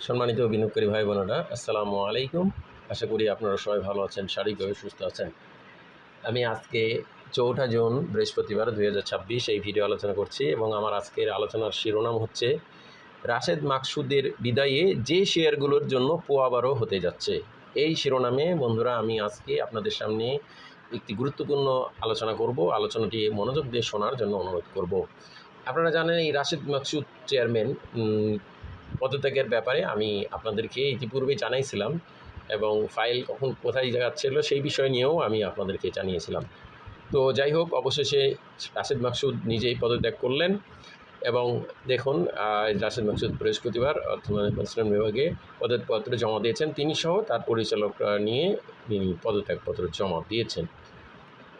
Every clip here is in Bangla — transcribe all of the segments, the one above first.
সম্মানিত বিনিয়োগকারী ভাই বোনেরা, আসসালামু আলাইকুম। আশা করি আপনারা সবাই ভালো আছেন, শারীরিকভাবে সুস্থ আছেন। আমি আজকে 4 জুন বৃহস্পতিবার 2026 এই ভিডিও আলোচনা করছি এবং আমার আজকের আলোচনার শিরোনাম হচ্ছে রাশেদ মাকসুদের বিদায়ে যে শেয়ারগুলোর জন্য পোয়াবারও হতে যাচ্ছে। এই শিরোনামে বন্ধুরা আমি আজকে আপনাদের সামনে একটি গুরুত্বপূর্ণ আলোচনা করব। আলোচনাটি মনোযোগ দিয়ে শোনার জন্য অনুরোধ করব। আপনারা জানেন এই রাশেদ মাকসুদ চেয়ারম্যান পদত্যাগের ব্যাপারে আমি আপনাদেরকে ইতিপূর্বেই জানাইছিলাম এবং ফাইল কখন কোথায় যাচ্ছিল সেই বিষয় নিয়েও আমি আপনাদেরকে জানিয়েছিলাম। তো যাই হোক, অবশেষে রাশেদ মাকসুদ নিজেই পদত্যাগ করলেন এবং দেখুন রাশেদ মাকসুদ বৃহস্পতিবার অর্থমন্ত্রী বিভাগে পদত্যাগপত্র জমা দিয়েছেন। তিনি সহ তার পরিচালক নিয়ে তিনি পদত্যাগপত্র জমা দিয়েছেন।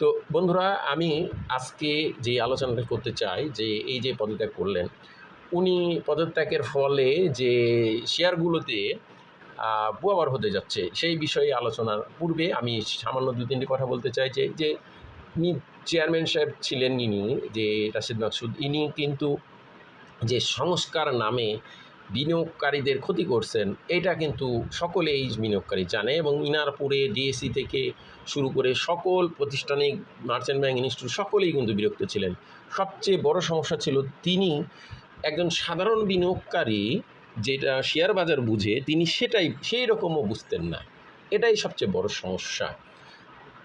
তো বন্ধুরা, আমি আজকে যে আলোচনাটা করতে চাই যে এই যে পদত্যাগ করলেন উনি, পদত্যাগের ফলে যে শেয়ারগুলোতে পুনর্বার হতে যাচ্ছে সেই বিষয়ে আলোচনার পূর্বে আমি সামান্য 2-3টি কথা বলতে চাই যে ইনি চেয়ারম্যান সাহেব ছিলেন, ইনি যে রাশেদ মাকসুদ, ইনি কিন্তু যে সংস্কার নামে বিনিয়োগকারীদের ক্ষতি করছেন এটা কিন্তু সকলেই বিনিয়োগকারী জানে এবং ইনারপুরে ডিএসসি থেকে শুরু করে সকল প্রতিষ্ঠানিক মার্চেন্ট ব্যাংক ইনস্টিটিউট সকলেই কিন্তু বিরক্ত ছিলেন। সবচেয়ে বড় সমস্যা ছিল তিনি একজন সাধারণ বিনিয়োগকারী যেটা শেয়ার বাজার বুঝে তিনি সেটাই সেই রকমও বুঝতেন না। এটাই সবচেয়ে বড় সমস্যা।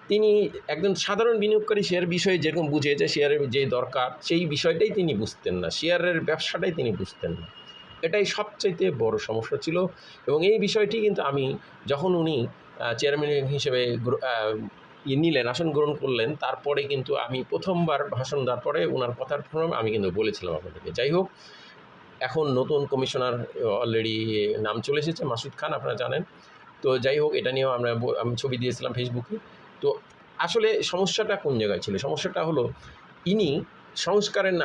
তিনি একজন সাধারণ বিনিয়োগকারী শেয়ার বিষয়ে যেরকম বুঝে যে শেয়ারের যে দরকার সেই বিষয়টাই তিনি বুঝতেন না, শেয়ারের ব্যবসাটাই তিনি বুঝতেন না। এটাই সবচাইতে বড় সমস্যা ছিল এবং এই বিষয়টি কিন্তু আমি যখন উনি চেয়ারম্যান হিসেবে নিলেন, আসন গ্রহণ করলেন, তারপরে কিন্তু আমি প্রথমবার ভাষণ দেওয়ার পরে ওনার কথার ফোরামে আমি কিন্তু বলেছিলাম আপনাদেরকে। যাই হোক, এখন নতুন কমিশনার অলরেডি নাম চলে এসেছে, মাসুদ খান, আপনারা জানেন। তো যাই হোক, এটা নিয়েও আমি ছবি দিয়েছিলাম ফেসবুকে। তো আসলে সমস্যাটা কোন জায়গায় ছিল? সমস্যাটা হলো ইনি সংস্কারের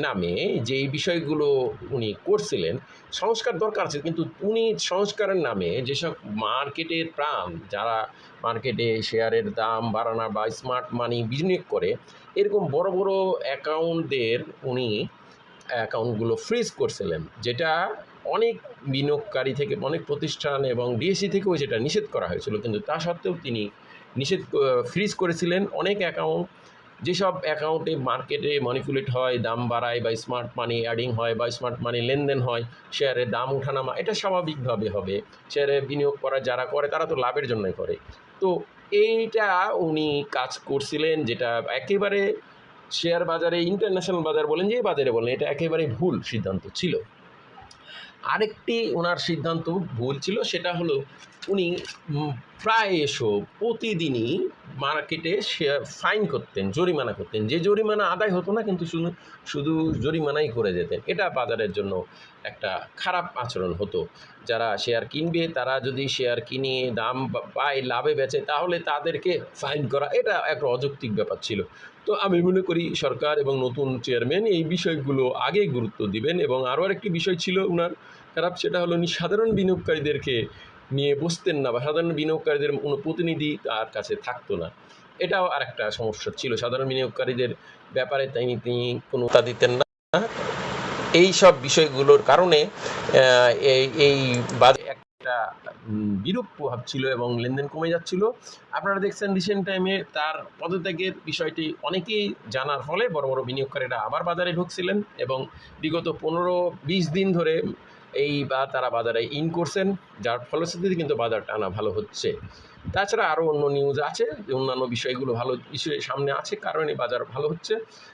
নামে যেই বিষয়গুলো উনি করছিলেন, সংস্কার দরকার আছে, কিন্তু উনি সংস্কারের নামে যেসব মার্কেটের প্রাণ, যারা মার্কেটে শেয়ারের দাম বাড়ানো বা স্মার্ট মানি বিনিয়োগ করে, এরকম বড় বড় অ্যাকাউন্টদের উনি অ্যাকাউন্টগুলো ফ্রিজ করছিলেন, যেটা অনেক বিনিয়োগকারী থেকে, অনেক প্রতিষ্ঠান এবং ডিএসসি থেকেও যেটা নিষেধ করা হয়েছিল, কিন্তু তা সত্ত্বেও তিনি ফ্রিজ করেছিলেন অনেক অ্যাকাউন্ট। যেসব অ্যাকাউন্টে মার্কেটে ম্যানিপুলেট হয়, দাম বাড়ায় বা স্মার্ট মানি অ্যাডিং হয় বা স্মার্ট মানি লেনদেন হয়, শেয়ারের দাম ওঠানামা, এটা স্বাভাবিকভাবে হবে। শেয়ারে বিনিয়োগ করা যারা করে তারা তো লাভের জন্যই করে। তো এইটা উনি কাজ করছিলেন, যেটা একেবারে শেয়ার বাজারে, ইন্টারন্যাশনাল বাজার বলেন, যে বাজারে বলেন, এটা একেবারে ভুল সিদ্ধান্ত ছিল। আরেকটি ওনার সিদ্ধান্ত ভুল ছিল, সেটা হলো উনি প্রায় প্রতিদিনই মার্কেটে শেয়ার ফাইন করতেন, জরিমানা করতেন, যে জরিমানা আদায় হতো না, কিন্তু শুধু জরিমানাই করে যেতেন। এটা বাজারের জন্য একটা খারাপ আচরণ হতো। যারা শেয়ার কিনবে তারা যদি শেয়ার কিনে দাম পায়, লাভে বেচে, তাহলে তাদেরকে ফাইন করা এটা একটা অযৌক্তিক ব্যাপার ছিল। তো আমি মনে করি সরকার এবং নতুন চেয়ারম্যান এই বিষয়গুলো আগে গুরুত্ব দিবেন। এবং আরও আরেকটি বিষয় ছিল ওনার খারাপ, সেটা হলো উনি সাধারণ বিনিয়োগকারীদেরকে নিয়ে বসতেন না বা সাধারণ বিনিয়োগকারীদের কোনো প্রতিনিধি তার কাছে থাকতো না। এটাও আরেকটা সমস্যা ছিল, সাধারণ বিনিয়োগকারীদের ব্যাপারে তিনি কোনো তা দিতেন না। এই সব বিষয়গুলোর কারণে এই বাজারে একটা বিরূপ প্রভাব ছিল এবং লেনদেন কমে যাচ্ছিল। আপনারা দেখছেন রিসেন্ট টাইমে তার পদত্যাগের বিষয়টি অনেকেই জানার ফলে বড় বড় বিনিয়োগকারীরা আবার বাজারে ঢুকছিলেন এবং বিগত 15-20 দিন ধরে তারা বাজারে ইন করছেন, যার ফলশ্রুতিতে কিন্তু বাজার টানা ভালো হচ্ছে। তাছাড়া আরও অন্য নিউজ আছে, অন্যান্য বিষয়গুলো ভালো বিষয় সামনে আছে, কারণে বাজার ভালো হচ্ছে।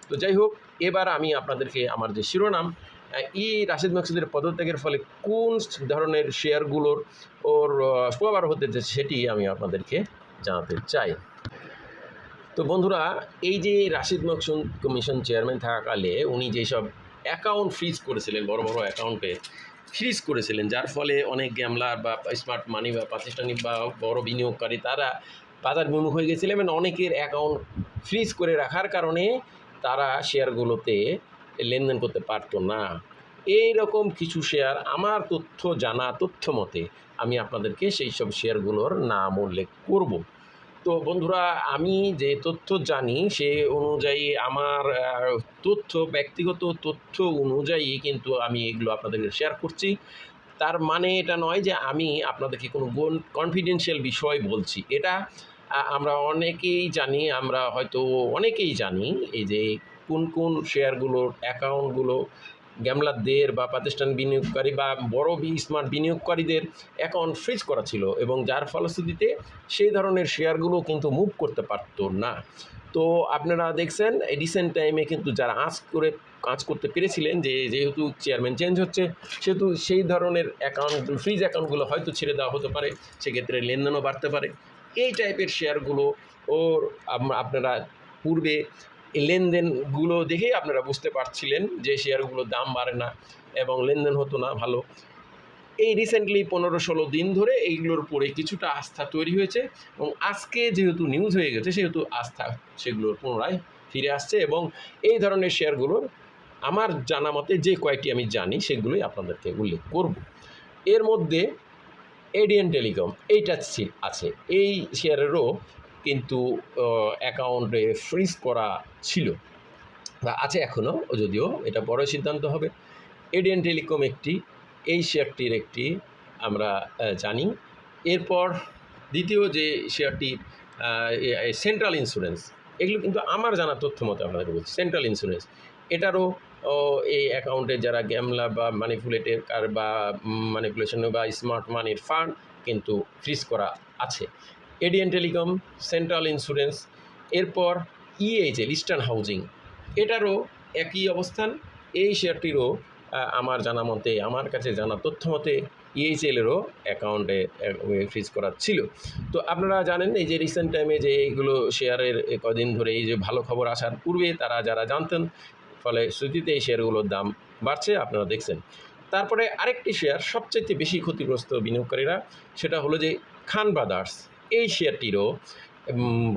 তো যাই হোক, এবার আমি আপনাদেরকে আমার যে শিরোনাম, রাশেদ মাকসুদের পদত্যাগের ফলে কোন ধরনের শেয়ারগুলোর প্রভাব হতে যাচ্ছে সেটি আমি আপনাদেরকে জানাতে চাই। তো বন্ধুরা, এই যে রাশেদ মাকসুদ কমিশন চেয়ারম্যান থাকাকালে উনি যেসব অ্যাকাউন্ট ফ্রিজ করেছিলেন, বড় বড় অ্যাকাউন্টে ফ্রিজ করেছিলেন, যার ফলে অনেক গ্যামলার বা স্মার্ট মানি বা প্রাতিষ্ঠানিক বা বড় বিনিয়োগকারী তারা বাজার বিমুখ হয়ে গেছিলেন এবং অনেকের অ্যাকাউন্ট ফ্রিজ করে রাখার কারণে তারা শেয়ারগুলোতে লেনদেন করতে পারতো না। এই রকম কিছু শেয়ার আমার তথ্য মতে আমি আপনাদেরকে সেই সব শেয়ারগুলোর নাম উল্লেখ করব। তো বন্ধুরা, আমি যে তথ্য জানি সে অনুযায়ী আমার ব্যক্তিগত তথ্য অনুযায়ী কিন্তু আমি এগুলো আপনাদেরকে শেয়ার করছি। তার মানে এটা নয় যে আমি আপনাদেরকে কোনো কনফিডেন্সিয়াল বিষয় বলছি। এটা আমরা অনেকেই জানি, আমরা হয়তো অনেকেই জানি এই যে কোন শেয়ারগুলোর অ্যাকাউন্টগুলো গ্যামলারদের বা প্রাতিষ্ঠানিক বিনিয়োগকারী বা বড় স্মার্ট বিনিয়োগকারীদের অ্যাকাউন্ট ফ্রিজ করা ছিল, এবং যার ফলশ্রুতিতে সেই ধরনের শেয়ারগুলো কিন্তু মুভ করতে পারতো না। তো আপনারা দেখছেন রিসেন্ট টাইমে কিন্তু যারা কাজ করতে পেরেছিলেন, যেহেতু চেয়ারম্যান চেঞ্জ হচ্ছে, সেহেতু সেই ধরনের অ্যাকাউন্টগুলো, ফ্রিজ অ্যাকাউন্টগুলো হয়তো ছেড়ে দেওয়া হতে পারে, সেক্ষেত্রে লেনদেনও বাড়তে পারে। এই টাইপের শেয়ারগুলো আপনারা পূর্বে এই লেনদেনগুলো দেখেই আপনারা বুঝতে পারছিলেন যে শেয়ারগুলোর দাম বাড়ে না এবং লেনদেন হতো না ভালো। এই রিসেন্টলি 15-16 দিন ধরে এইগুলোর উপরে কিছুটা আস্থা তৈরি হয়েছে, এবং আজকে যেহেতু নিউজ হয়ে গেছে সেহেতু আস্থা সেগুলোর পুনরায় ফিরে আসছে, এবং এই ধরনের শেয়ারগুলোর আমার জানা মতে যে কয়েকটি আমি জানি সেগুলোই আপনাদেরকে উল্লেখ করব। এর মধ্যে এডিএন টেলিকম এইটা আছে, এই শেয়ারেরও কিন্তু অ্যাকাউন্টে ফ্রিজ করা ছিল বা আছে এখনও, যদিও এটা বড় সিদ্ধান্ত হবে। এডিএন টেলিকম এই শেয়ারটির একটি আমরা জানি। এরপর দ্বিতীয় যে শেয়ারটি সেন্ট্রাল ইন্স্যুরেন্স, এগুলো কিন্তু আমার জানা তথ্য মতো আপনাদের বলছি। সেন্ট্রাল ইন্স্যুরেন্স এটারও এই অ্যাকাউন্টে যারা গ্যামলার বা ম্যানিপুলেশন বা স্মার্ট মানির ফান্ড কিন্তু ফ্রিজ করা আছে। এডিএন টেলিকম, সেন্ট্রাল ইন্স্যুরেন্স, এরপর ইএইচএল ইস্টার্ন হাউজিং, এটারও একই অবস্থান। এই শেয়ারটিরও আমার জানা মতে, আমার কাছে জানা তথ্য মতে ইএইচএলেরও অ্যাকাউন্টে ফ্রিজ করা ছিল। তো আপনারা জানেন এই যে রিসেন্ট টাইমে যে এইগুলো শেয়ারের কদিন ধরে এই যে ভালো খবর আসার পূর্বে তারা যারা জানতেন, ফলে শ্রুতিতে এই শেয়ারগুলোর দাম বাড়ছে, আপনারা দেখছেন। তারপরে আরেকটি শেয়ার সবচেয়ে বেশি ক্ষতিগ্রস্ত বিনিয়োগকারীরা, সেটা হলো যে খান ব্রাদার্স। এই শেয়ারটিরও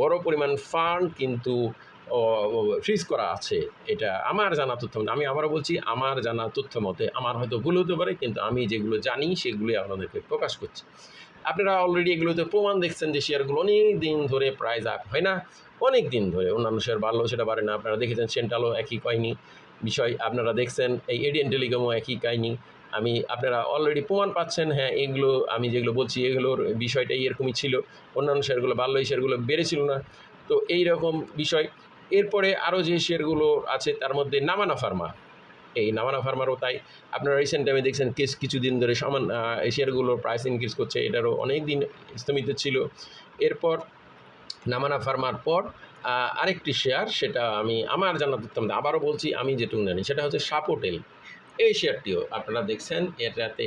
বড় পরিমাণ ফান্ড কিন্তু ফ্রিজ করা আছে। এটা আমার জানা তথ্য, আমি আবারও বলছি আমার জানা তথ্য মতে, আমার হয়তো ভুল হতে পারে, কিন্তু আমি যেগুলো জানি সেগুলোই আপনাদেরকে প্রকাশ করছি। আপনারা অলরেডি এগুলোতে প্রমাণ দেখছেন যে শেয়ারগুলো অনেক দিন ধরে প্রাইস আপ হয় না, অনেক দিন ধরে অন্যান্য শেয়ার বাড়লেও সেটা বাড়ে না। আপনারা দেখেছেন সেন্ট্রালও একই কাহিনি বিষয়, আপনারা দেখছেন এই এডিএন টেলিকমও একই কাহিনি। আপনারা অলরেডি প্রমাণ পাচ্ছেন, হ্যাঁ এগুলো আমি যেগুলো বলছি এগুলোর বিষয়টা এরকমই ছিল, অন্যান্য শেয়ারগুলো বাড়লো, এই শেয়ারগুলো বেড়েছিল না। তো এই রকম বিষয়। এরপরে আরও যে শেয়ারগুলো আছে তার মধ্যে নামানা ফার্মা, এই নামানা ফার্মারও তাই। আপনারা রিসেন্ট টাইমে দেখছেন কিছুদিন ধরে এই শেয়ারগুলোর প্রাইস ইনক্রিজ করছে, এটারও অনেক দিন স্থমিত ছিল। এরপর নামানা ফার্মার পর আরেকটি শেয়ার, সেটা আমার জানা তথ্য আবারও বলছি, আমি যেটুকু জানি সেটা হচ্ছে সাপোটেল। এই শেয়ারটিও আপনারা দেখছেন, এটাতে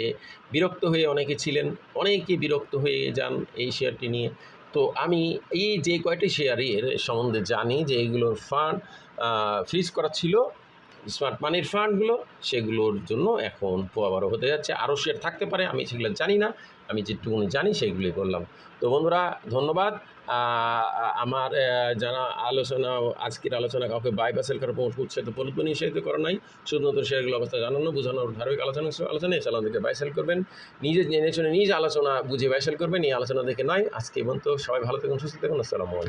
বিরক্ত হয়ে অনেকে ছিলেন, অনেকেই বিরক্ত হয়ে যান এই শেয়ারটি নিয়ে। তো আমি এই যে কয়টি শেয়ারের সম্বন্ধে জানি যে এইগুলোর ফান্ড ফ্রিজ করা ছিল, স্মার্ট মানির ফান্ডগুলো, সেগুলোর জন্য এখন পোয়াবারও হতে যাচ্ছে। আরও শেয়ার থাকতে পারে, আমি সেগুলো জানি না, আমি যেটুকুনি জানি সেইগুলোই বললাম। তো বন্ধুরা ধন্যবাদ। আমার জানা আলোচনা, আজকের আলোচনা কাউকে বাই বা সেল করার উৎসাহিত নিষেধিত করা নাই, শুধুমাত্র শেয়ারগুলো অবস্থা জানানো, বোঝানোর ধারাবাহিক আলোচনায় চালান থেকে বাই সেল করবেন, নিজে জেনে শুনে নিজ আলোচনা বুঝে বাই সেল করবেন, এই আলোচনা দেখে নয়। আজকে এই পর্যন্ত, সবাই ভালো থাকুন, সুস্থ থাকুন, আসসালামু আলাইকুম।